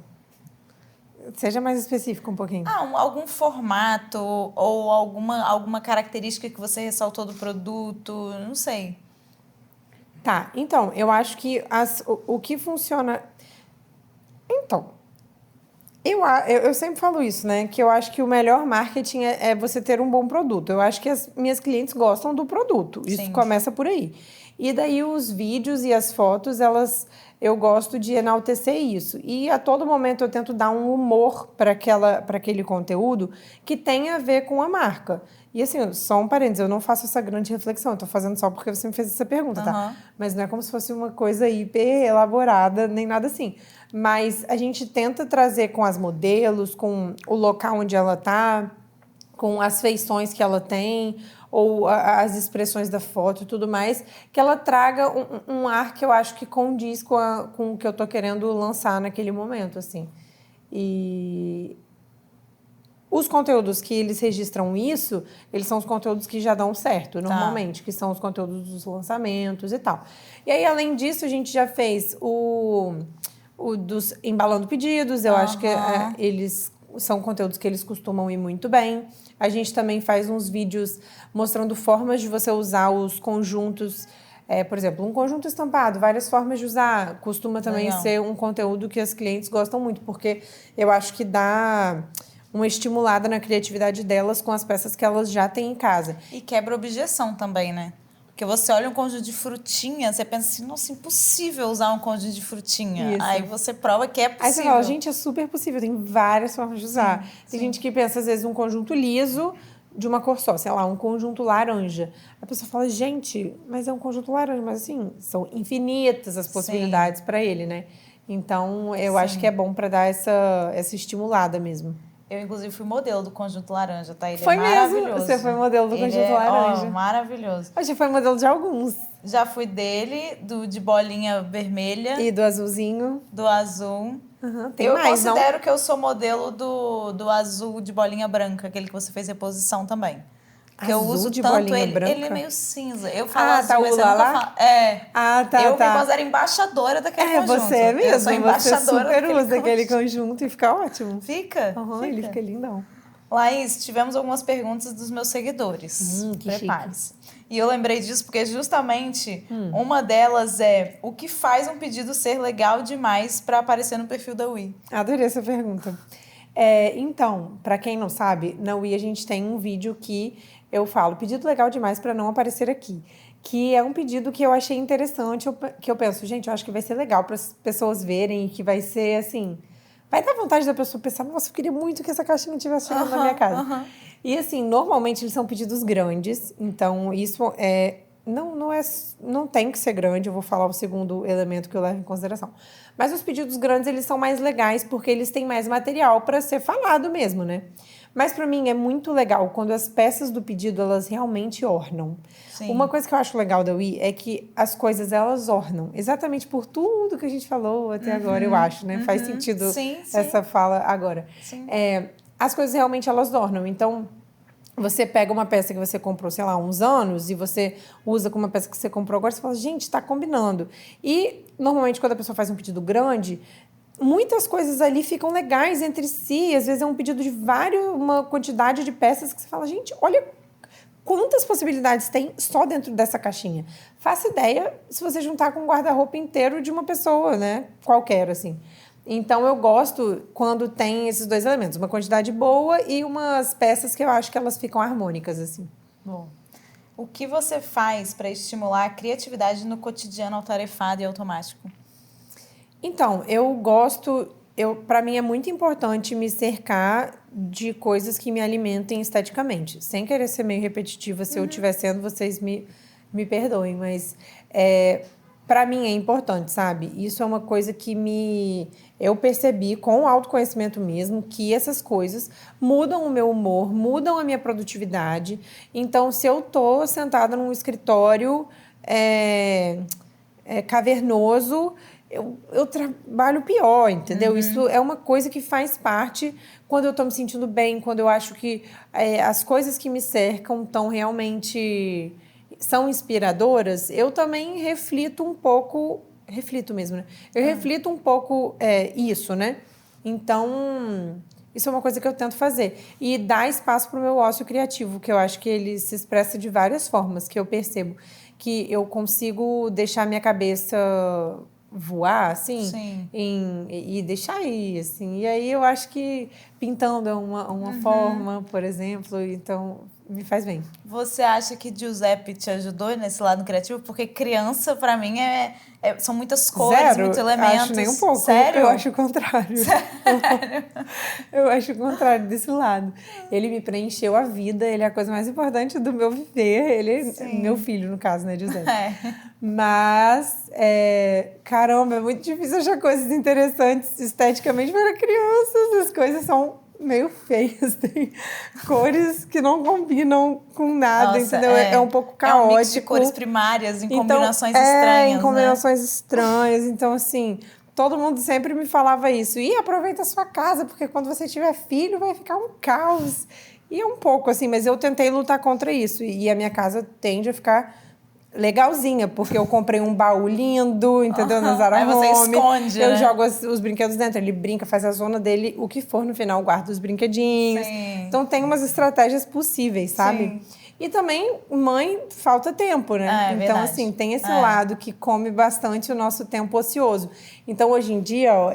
Seja mais específico um pouquinho.
Algum formato ou alguma característica que você ressaltou do produto, não sei.
Tá, então, eu acho que o que funciona... Então, eu sempre falo isso, né? Que eu acho que o melhor marketing é você ter um bom produto. Eu acho que as minhas clientes gostam do produto. Isso
Sim.
começa por aí. E daí os vídeos e as fotos, eu gosto de enaltecer isso. E a todo momento eu tento dar um humor para aquele conteúdo que tenha a ver com a marca. E assim, só um parênteses, eu não faço essa grande reflexão, eu tô fazendo só porque você me fez essa pergunta, tá? Mas não é como se fosse uma coisa hiper elaborada, nem nada assim. Mas a gente tenta trazer com as modelos, com o local onde ela tá, com as feições que ela tem, ou as expressões da foto e tudo mais, que ela traga um ar que eu acho que condiz com o que eu tô querendo lançar naquele momento, assim. E os conteúdos que eles registram isso, eles são os conteúdos que já dão certo, normalmente, que são os conteúdos dos lançamentos e tal. E aí, além disso, a gente já fez o dos Embalando Pedidos, eu acho que eles são conteúdos que eles costumam ir muito bem. A gente também faz uns vídeos mostrando formas de você usar os conjuntos. Por exemplo, um conjunto estampado, várias formas de usar. Costuma também ser um conteúdo que as clientes gostam muito, porque eu acho que dá uma estimulada na criatividade delas com as peças que elas já têm em casa.
E quebra objeção também, né? Porque você olha um conjunto de frutinha, você pensa assim, nossa, impossível usar um conjunto de frutinha.
Isso.
Aí você prova que é possível.
Aí você fala, gente, é super possível, tem várias formas de usar. Tem gente que pensa, às vezes, um conjunto liso de uma cor só, sei lá, um conjunto laranja. A pessoa fala, gente, mas é um conjunto laranja, mas assim, são infinitas as possibilidades para ele, né? Então, eu acho que é bom para dar essa estimulada mesmo.
Eu, inclusive, fui modelo do conjunto laranja, tá? Ele
foi
é maravilhoso.
Mesmo? Você foi modelo do conjunto laranja?
Maravilhoso.
Eu já foi modelo de alguns.
Já fui dele, de bolinha vermelha.
E do azulzinho.
Do azul.
Tem
eu
mais,
considero que eu sou modelo do azul de bolinha branca, aquele que você fez reposição também. Que eu uso
de
tanto
bolinha
ele,
branca?
ele é meio cinza. Eu falo azul,
tá,
mas
o
você nunca
Lala?
fala. É.
Eu
me considero embaixadora daquele conjunto.
Você é mesmo.
Eu sou embaixadora
você super usa aquele conjunto e fica ótimo.
Fica?
Ele fica lindão.
Laís, tivemos algumas perguntas dos meus seguidores. Prepare-se. E eu lembrei disso porque justamente uma delas é: o que faz um pedido ser legal demais para aparecer no perfil da Ui?
Adorei essa pergunta. Então, para quem não sabe, na Ui a gente tem um vídeo que eu falo pedido legal demais para não aparecer aqui. Que é um pedido que eu achei interessante, que eu penso, gente, eu acho que vai ser legal para as pessoas verem e que vai ser assim... Vai dar vontade da pessoa pensar, nossa, eu queria muito que essa caixinha estivesse chegando na minha casa. E assim, normalmente eles são pedidos grandes, então isso não tem que ser grande, eu vou falar o segundo elemento que eu levo em consideração. Mas os pedidos grandes, eles são mais legais porque eles têm mais material para ser falado mesmo, né? Mas para mim é muito legal quando as peças do pedido, elas realmente ornam. Sim. Uma coisa que eu acho legal da Ui é que as coisas, elas ornam. Exatamente por tudo que a gente falou até agora, eu acho, né? Faz sentido essa fala agora. As coisas realmente, elas ornam. Então, você pega uma peça que você comprou, sei lá, uns anos, e você usa com uma peça que você comprou agora, você fala, gente, tá combinando. E, normalmente, quando a pessoa faz um pedido grande... Muitas coisas ali ficam legais entre si. Às vezes é um pedido de uma quantidade de peças que você fala, gente, olha quantas possibilidades tem só dentro dessa caixinha. Faça ideia se você juntar com um guarda-roupa inteiro de uma pessoa, né? Qualquer, assim. Então, eu gosto quando tem esses dois elementos. Uma quantidade boa e umas peças que eu acho que elas ficam harmônicas, assim.
Bom. O que você faz para estimular a criatividade no cotidiano atarefado e automático?
Então, para mim é muito importante me cercar de coisas que me alimentem esteticamente. Sem querer ser meio repetitiva, se eu estiver sendo, vocês me perdoem, mas para mim é importante, sabe? Isso é uma coisa que eu percebi com o autoconhecimento mesmo, que essas coisas mudam o meu humor, mudam a minha produtividade. Então, se eu tô sentada num escritório cavernoso, eu trabalho pior, entendeu? Isso é uma coisa que faz parte quando eu estou me sentindo bem, quando eu acho que as coisas que me cercam são inspiradoras, eu também reflito um pouco... Reflito mesmo, né? Eu reflito um pouco isso, né? Então, isso é uma coisa que eu tento fazer. E dar espaço para o meu ócio criativo, que eu acho que ele se expressa de várias formas, que eu percebo que eu consigo deixar minha cabeça... voar, assim, e deixar ir, assim. E aí eu acho que pintando é uma forma, por exemplo, então me faz bem.
Você acha que Giuseppe te ajudou nesse lado criativo? Porque criança, pra mim, são muitas cores, muitos elementos.
Acho nem um pouco.
Sério?
Eu acho o contrário. Sério? Eu acho o contrário desse lado. Ele me preencheu a vida, ele é a coisa mais importante do meu viver. Ele é meu filho, no caso, né, Giuseppe? Mas, caramba, é muito difícil achar coisas interessantes esteticamente para crianças. As coisas são meio feias, tem cores que não combinam com nada, entendeu? É um pouco caótico. É um mix
de cores primárias em combinações estranhas,
em combinações estranhas. Então, assim, todo mundo sempre me falava isso. E aproveita a sua casa, porque quando você tiver filho vai ficar um caos. E é um pouco assim, mas eu tentei lutar contra isso. E a minha casa tende a ficar... legalzinha, porque eu comprei um baú lindo, entendeu? Na Zara Home.
Aí você esconde,
eu jogo os brinquedos dentro, ele brinca, faz a zona dele, o que for no final, guarda os brinquedinhos. Então tem umas estratégias possíveis, sabe? E também, mãe, falta tempo, né? Então, assim, tem esse lado que come bastante o nosso tempo ocioso. Então, hoje em dia, ó,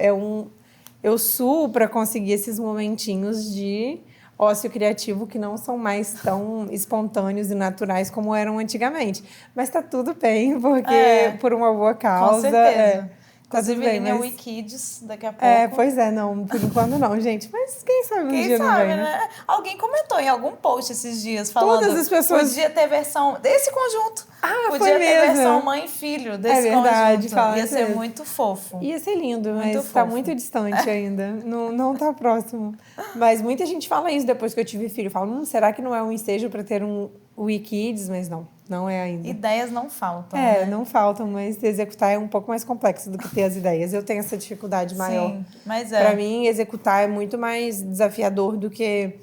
eu suo para conseguir esses momentinhos de ócio criativo que não são mais tão espontâneos e naturais como eram antigamente. Mas tá tudo bem, porque por uma boa causa.
Com certeza.
Tá tudo
Inclusive,
bem,
linha
mas...
Wikids daqui a pouco.
Pois é, não, por enquanto não, gente. Mas quem sabe um
Quem
dia
sabe,
não vem, né?
né? Alguém comentou em algum post esses dias falando...
Todas as pessoas...
Podia ter versão desse conjunto.
Foi
Podia ter
mesmo.
versão mãe e filho desse
verdade,
conjunto. Ia
isso
ser
mesmo.
muito fofo.
Ia ser lindo,
Muito
mas tá
fofo.
muito distante ainda. Não tá próximo. Mas muita gente fala isso depois que eu tive filho. Fala, será que não é um ensejo para ter um Wikids? Mas não é ainda.
Ideias não faltam, né?
Não faltam, mas executar é um pouco mais complexo do que ter as ideias. Eu tenho essa dificuldade maior.
Sim, mas
Para mim, executar é muito mais desafiador do que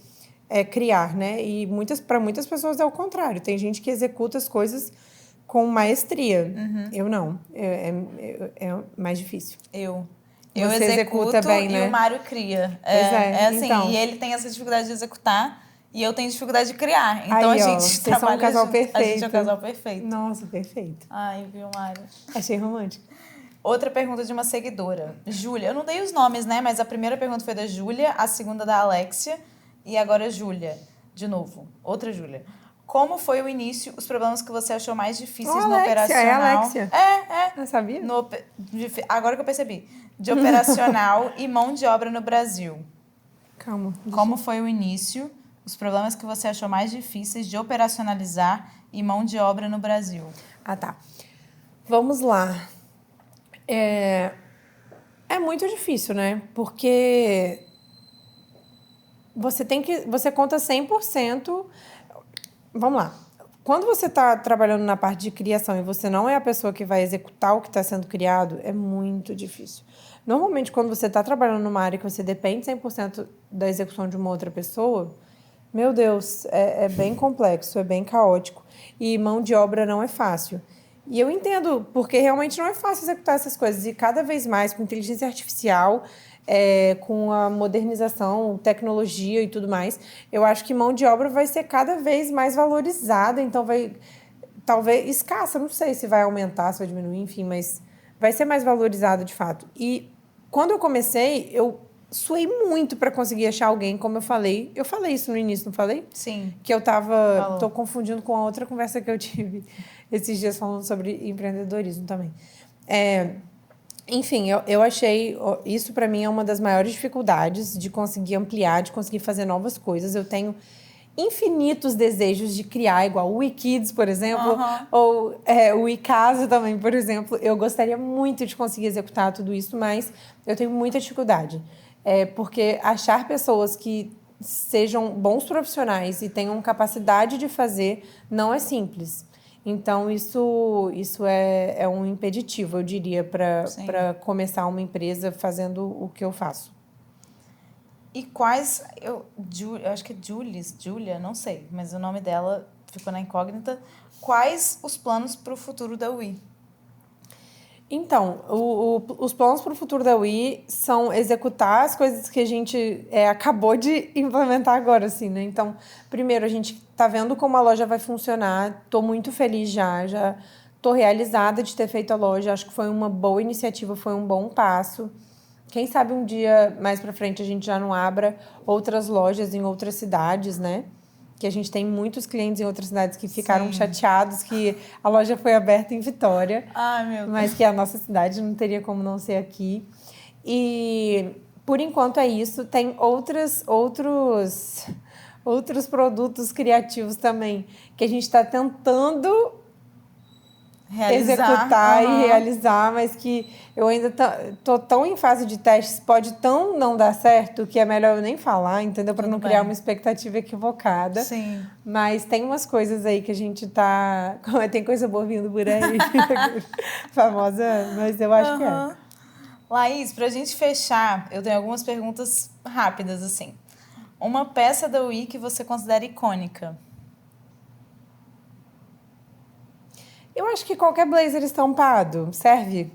criar, né? E para muitas pessoas é o contrário. Tem gente que executa as coisas com maestria. Eu não. É mais difícil.
Eu
Você
executo
executa bem, né?
e o Mário cria.
É
assim,
então.
e ele tem essa dificuldade de executar e eu tenho dificuldade de criar. Então
Aí,
a
ó,
gente
vocês
trabalha
são um casal
junto.
perfeito.
A gente é um casal perfeito.
Nossa, perfeito.
Ai, viu, Mário?
Achei romântico.
Outra pergunta de uma seguidora. Júlia, eu não dei os nomes, né? Mas a primeira pergunta foi da Júlia, a segunda da Alexia e agora Júlia. De novo, outra Júlia. Como foi o início, os problemas que você achou mais difíceis no
Alexia,
operacional?
É a Alexia.
Não
sabia?
Agora que eu percebi. De operacional e mão de obra no Brasil.
Calma.
Como foi o início, os problemas que você achou mais difíceis de operacionalizar e mão de obra no Brasil?
Ah, tá. Vamos lá. É muito difícil, né? Porque você conta 100%. Vamos lá. Quando você está trabalhando na parte de criação e você não é a pessoa que vai executar o que está sendo criado, é muito difícil. Normalmente, quando você está trabalhando numa área que você depende 100% da execução de uma outra pessoa, meu Deus, é bem complexo, é bem caótico. E mão de obra não é fácil. E eu entendo, porque realmente não é fácil executar essas coisas. E cada vez mais, com inteligência artificial, com a modernização, tecnologia e tudo mais, eu acho que mão de obra vai ser cada vez mais valorizada. Então, talvez escassa, não sei se vai aumentar, se vai diminuir, enfim, mas vai ser mais valorizada de fato. E quando eu comecei, eu suei muito para conseguir achar alguém, como eu falei. Eu falei isso no início, não falei?
Sim.
Que eu tô confundindo com a outra conversa que eu tive esses dias falando sobre empreendedorismo também. Enfim, eu achei... Isso, para mim, é uma das maiores dificuldades de conseguir ampliar, de conseguir fazer novas coisas. Eu tenho infinitos desejos de criar, igual o WeKids, por exemplo, ou o iCasa também, por exemplo. Eu gostaria muito de conseguir executar tudo isso, mas eu tenho muita dificuldade. Porque achar pessoas que sejam bons profissionais e tenham capacidade de fazer não é simples. Então, isso é um impeditivo, eu diria, para começar uma empresa fazendo o que eu faço.
E quais... Eu acho que é Júlia, não sei, mas o nome dela ficou na incógnita. Quais os planos para o futuro da UI?
Então, os planos para o futuro da UI são executar as coisas que a gente acabou de implementar agora, assim, né? Então, primeiro, a gente está vendo como a loja vai funcionar. Estou muito feliz já estou realizada de ter feito a loja. Acho que foi uma boa iniciativa, foi um bom passo. Quem sabe um dia, mais para frente, a gente já não abra outras lojas em outras cidades, né? Que a gente tem muitos clientes em outras cidades que ficaram chateados que a loja foi aberta em Vitória.
Ai, meu Deus.
Mas que a nossa cidade não teria como não ser aqui. E, por enquanto, é isso. Tem outros produtos criativos também que a gente está tentando executar e realizar, mas que eu ainda tô tão em fase de testes, pode tão não dar certo que é melhor eu nem falar, entendeu? Para não criar uma expectativa equivocada.
Sim.
Mas tem umas coisas aí que a gente tá... Tem coisa boa vindo por aí. Famosa, mas eu acho que é.
Laís, pra gente fechar, eu tenho algumas perguntas rápidas, assim. Uma peça da UI que você considera icônica?
Eu acho que qualquer blazer estampado serve.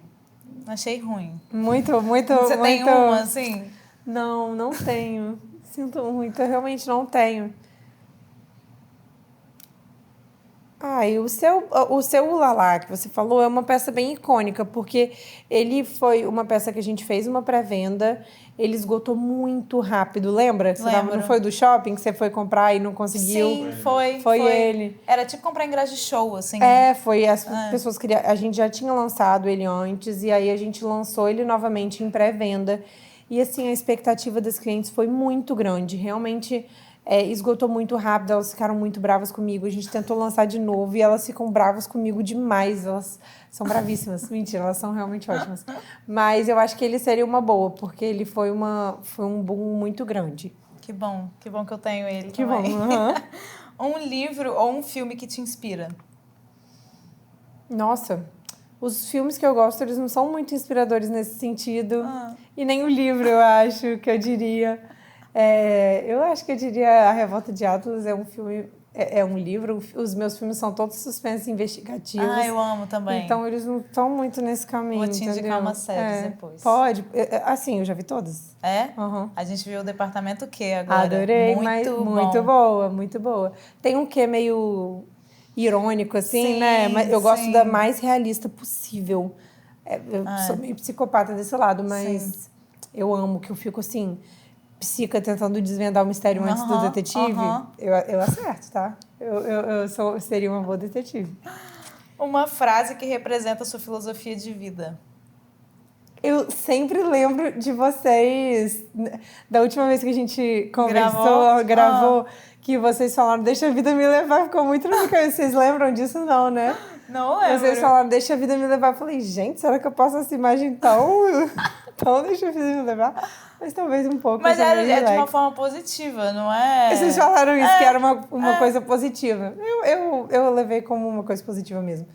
Achei ruim.
Muito.
Você tem uma, assim?
Não tenho. Sinto muito, eu realmente não tenho. E o seu Ulalá, que você falou, é uma peça bem icônica, porque ele foi uma peça que a gente fez uma pré-venda ele esgotou muito rápido. Lembra?
Lembro.
Não foi do shopping que você foi comprar e não conseguiu?
Sim, foi.
Foi ele.
Era tipo comprar ingresso de show, assim.
Foi. As pessoas queriam... A gente já tinha lançado ele antes e aí a gente lançou ele novamente em pré-venda. E, assim, a expectativa das clientes foi muito grande. Realmente... esgotou muito rápido, elas ficaram muito bravas comigo. A gente tentou lançar de novo e elas ficam bravas comigo demais. Elas são bravíssimas. Mentira, elas são realmente ótimas. Mas eu acho que ele seria uma boa, porque ele foi um boom muito grande.
Que bom que eu tenho ele
Que
também.
bom. Uhum.
Um livro ou um filme que te inspira?
Nossa, os filmes que eu gosto, eles não são muito inspiradores nesse sentido. E nem o livro, eu acho, que eu diria... eu acho que eu diria A Revolta de Atlas é um filme, é um livro. Os meus filmes são todos suspense investigativos.
Eu amo também.
Então, eles não estão muito nesse caminho,
Vou te indicar umas séries depois.
Pode. Assim, eu já vi todas.
É?
Uhum.
A gente viu o Departamento Q agora.
Adorei,
muito
boa, muito boa. Tem um quê meio irônico, assim,
sim,
né? Mas eu gosto
sim.
da mais realista possível. Eu sou meio psicopata desse lado, mas eu amo que eu fico assim... psica tentando desvendar o mistério antes do detetive, eu acerto, tá? Eu seria uma boa detetive.
Uma frase que representa a sua filosofia de vida.
Eu sempre lembro de vocês, da última vez que a gente conversou, gravou, que vocês falaram, deixa a vida me levar, ficou muito na minha cabeça. Vocês lembram disso? Não, né?
Não lembro.
Vocês falaram, deixa a vida me levar. Eu falei, gente, será que eu passo essa imagem tão deixa a vida me levar? Mas talvez um pouco.
Mas é de uma forma positiva, não é?
Vocês falaram isso, que era uma coisa positiva. Eu levei como uma coisa positiva mesmo.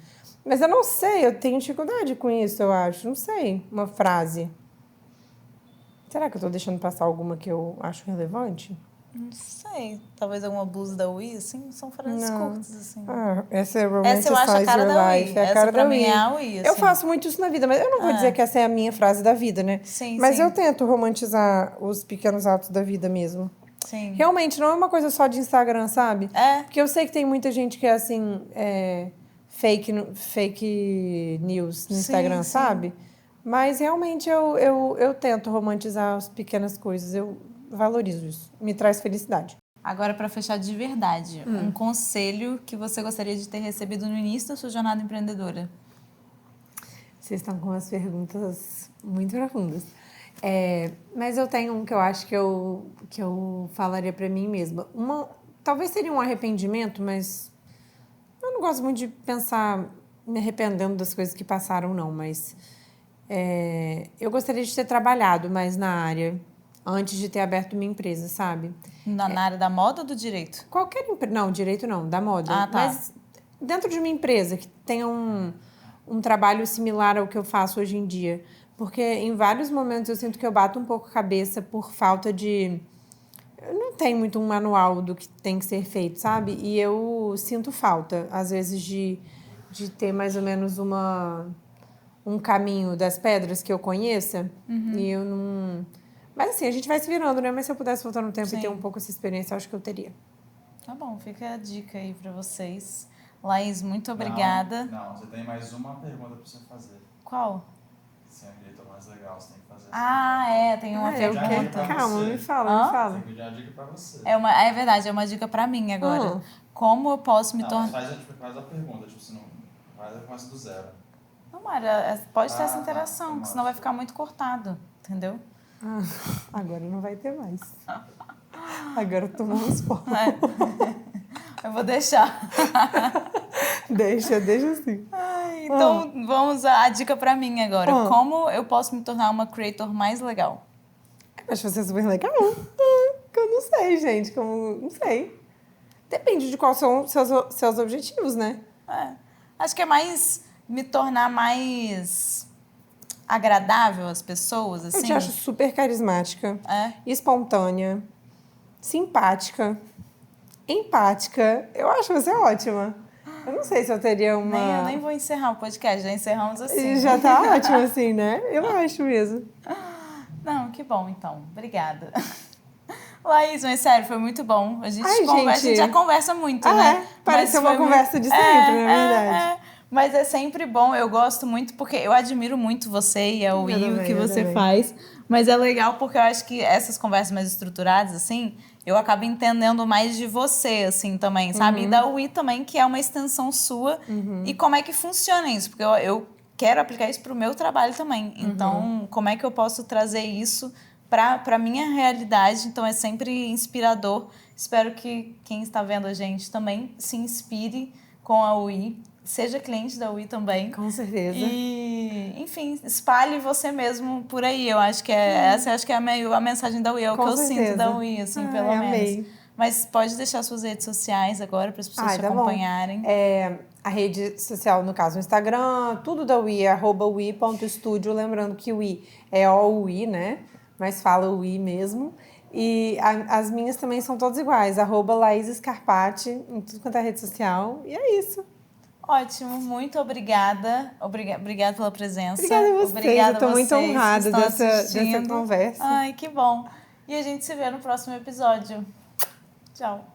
Mas eu não sei, eu tenho dificuldade com isso, eu acho. Não sei, uma frase. Será que eu tô deixando passar alguma que eu acho relevante?
Não sei. Talvez alguma blusa da Wii, assim? São frases curtas, assim.
Essa é
Essa eu acho a cara da Wii. Essa pra mim é a Wii, assim.
Eu faço muito isso na vida, mas eu não vou dizer que essa é a minha frase da vida, né?
Sim,
mas
sim.
eu tento romantizar os pequenos atos da vida mesmo.
Sim.
Realmente, não é uma coisa só de Instagram, sabe? Porque eu sei que tem muita gente que é assim, fake news no Instagram, sabe? Mas realmente eu tento romantizar as pequenas coisas. Eu valorizo isso. Me traz felicidade.
Agora, para fechar de verdade, um conselho que você gostaria de ter recebido no início da sua jornada empreendedora?
Vocês estão com umas perguntas muito profundas. Mas eu tenho um que eu acho que eu falaria para mim mesma. Talvez seria um arrependimento, mas eu não gosto muito de pensar me arrependendo das coisas que passaram, não. Mas eu gostaria de ter trabalhado mais na área antes de ter aberto minha empresa, sabe?
Na área da moda ou do direito?
Qualquer empresa. Não, direito não, da moda.
Ah, tá.
Mas dentro de uma empresa que tenha um trabalho similar ao que eu faço hoje em dia. Porque em vários momentos eu sinto que eu bato um pouco a cabeça por falta de... Eu não tenho muito um manual do que tem que ser feito, sabe? E eu sinto falta, às vezes, de ter mais ou menos um caminho das pedras que eu conheça. E eu não... Mas assim, a gente vai se virando, né? Mas se eu pudesse voltar no tempo e ter um pouco essa experiência, eu acho que eu teria.
Tá bom, fica a dica aí pra vocês. Laís, muito obrigada.
Não, você tem mais uma pergunta pra você fazer.
Qual?
Se é um diretor mais legal, você tem que fazer.
Tem uma pergunta.
Calma, me fala.
Tem que pedir uma dica pra você.
É verdade, é uma dica pra mim agora. Como eu posso me tornar...
Faz a pergunta, tipo, se não... Começa do zero.
Não, Mara, pode ter essa interação,
tá,
senão vai ficar muito cortado, entendeu?
Agora não vai ter mais. Agora tomamos fogo.
Eu vou deixar.
Deixa assim.
Então, vamos à dica pra mim agora. Como eu posso me tornar uma creator mais legal?
Acho você super legal. Eu não sei, gente. Não sei. Depende de quais são seus objetivos, né?
Acho que é mais me tornar mais agradável às pessoas, assim.
Eu te acho super carismática, espontânea, simpática, empática. Eu acho você ótima. Eu não sei se eu teria uma...
Eu nem vou encerrar o podcast, já encerramos assim.
Já tá ótimo assim, né? Eu acho mesmo.
Não, que bom então. Obrigada. Laís, mas sério, foi muito bom. A gente já conversa muito, né?
Pareceu uma conversa de sempre, na verdade.
Mas é sempre bom, eu gosto muito, porque eu admiro muito você e a Ui, o que você faz. Mas é legal porque eu acho que essas conversas mais estruturadas, assim, eu acabo entendendo mais de você, assim, também, sabe? E da Ui também, que é uma extensão sua. E como é que funciona isso? Porque eu quero aplicar isso para o meu trabalho também. Então, como é que eu posso trazer isso para a minha realidade? Então, é sempre inspirador. Espero que quem está vendo a gente também se inspire com a Ui. Seja cliente da Ui também.
Com certeza.
E, enfim, espalhe você mesmo por aí. Eu acho que essa acho que é a mensagem da Ui, é o que eu sinto da Ui, assim, pelo menos.
Amei.
Mas pode deixar suas redes sociais agora para as pessoas te acompanharem.
A rede social, no caso, o Instagram, tudo da Ui é @ui.studio. Lembrando que Ui é o Ui, né? Mas fala Ui mesmo. E as minhas também são todas iguais. @Laís Scarpati em tudo quanto é rede social. E é isso.
Ótimo, muito obrigada. Obrigada pela presença.
Obrigada a vocês.
Obrigada
eu estou muito honrada dessa
assistindo.
conversa.
Ai, que bom. E a gente se vê no próximo episódio. Tchau.